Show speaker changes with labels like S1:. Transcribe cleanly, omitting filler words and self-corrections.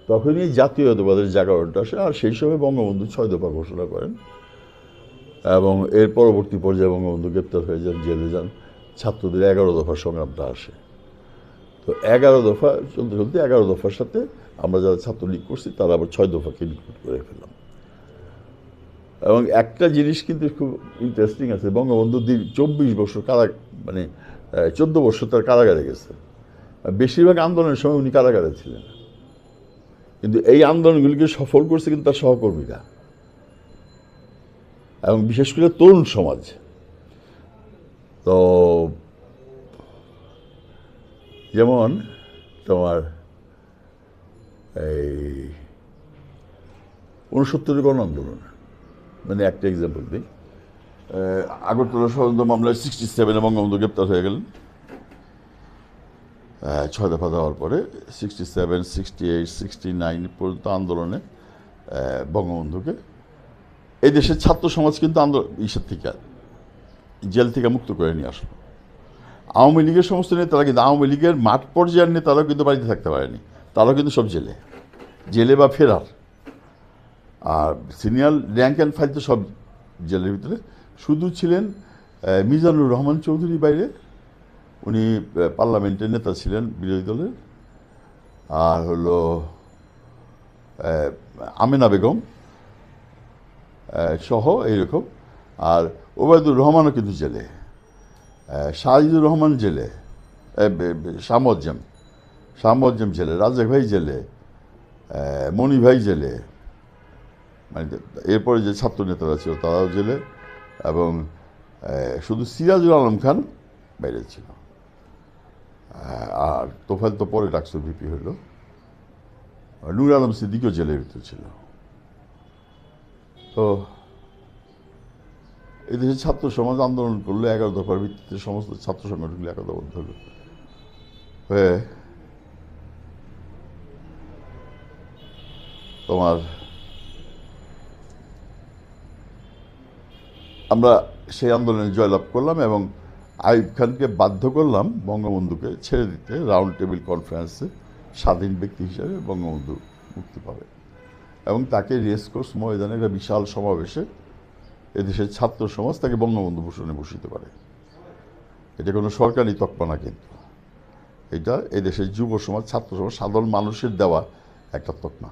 S1: তখনই জাতীয়তাবাদের জাগরণটা আসে। আর সেই সময় বঙ্গবন্ধু 6 দফা ঘোষণা করেন এবং এর পরবর্তী পর্যায়ে বঙ্গবন্ধু গ্রেপ্তার হয়ে যান, জেলে যান। ছাত্রদের 11 দফার সংগ্রামটা আসে। তো 11 দফা চলতে চলতে 11 দফার সাথে আমরা যারা ছাত্রলীগ করছি তারা আবার 6 দফাকে ইনক্লুড করে ফেললাম। এবং একটা জিনিস কিন্তু খুব ইন্টারেস্টিং আছে, বঙ্গবন্ধু 24 বছর মানে 14 বছর তার কারাগারে গেছে। বেশিরভাগ আন্দোলনের সময় উনি কারাগারে ছিলেন, কিন্তু এই আন্দোলনগুলিকে সফল করছে কিন্তু তার সহকর্মীরা এবং বিশেষ করে তরুণ সমাজ। তো যেমন তোমার এই 69 গণ আন্দোলন, মানে একটা এক্সাম্পল দিই। আগরতলা ষড়যন্ত্র মামলায় 67 বঙ্গবন্ধু গ্রেপ্তার হয়ে গেলেন 6 দফা দেওয়ার পরে। 67, 68, 69 পর্যন্ত আন্দোলনে বঙ্গবন্ধুকে এই দেশের ছাত্র সমাজ কিন্তু ইসের থেকে, জেল থেকে মুক্ত করে নিয়ে আসলো। আওয়ামী লীগের সমস্ত নেতারা কিন্তু, আওয়ামী লীগের মাঠ পর্যায়ের নেতারাও কিন্তু বাড়িতে থাকতে পারেনি, তারাও কিন্তু সব জেলে বা ফেরার। আর সিনিয়র র্যাঙ্ক অ্যান্ড ফাইল তো সব জেলের ভিতরে। শুধু ছিলেন মিজানুর রহমান চৌধুরী বাইরে, উনি পার্লামেন্টের নেতা ছিলেন বিরোধী দলের। আর হলো আমেনা বেগম সহ এইরকম। আর ওবায়দুর রহমানও কিন্তু জেলে, শাহিদুর রহমান জেলে, শামজ্জাম জেলে, রাজেক ভাই জেলে, মনি ভাই জেলে, মানে এরপরে যে ছাত্র নেতারা ছিল তারাও জেলে। এবং শুধু সিরাজুল আলম খান বাইরে ছিল। আর তোফায়েল তো পরে ডাকসুর ভিপি হইল। নূর আলম সিদ্দিকও জেলের ভিতরে ছিল। তো এদেশে ছাত্র সমাজ আন্দোলন করলো 11 দফার ভিত্তিতে, সমস্ত ছাত্র সংগঠনগুলো একতাবদ্ধ হলো হয়ে তোমার আমরা সেই আন্দোলনে জয়লাভ করলাম এবং আইয়ুব খানকে বাধ্য করলাম বঙ্গবন্ধুকে ছেড়ে দিতে। রাউন্ড টেবিল কনফারেন্সে স্বাধীন ব্যক্তি হিসাবে বঙ্গবন্ধু মুক্তি পাবে এবং তাকে রেসকোর্স ময়দানে একটা বিশাল সমাবেশে এদেশের ছাত্র সমাজ তাকে বঙ্গবন্ধু ভূষণে ভূষিত করে। এটা কোনো সরকারি তকমা না, কিন্তু এটা এদেশের যুব সমাজ, ছাত্র সমাজ, সাধারণ মানুষের দেওয়া একটা তকমা।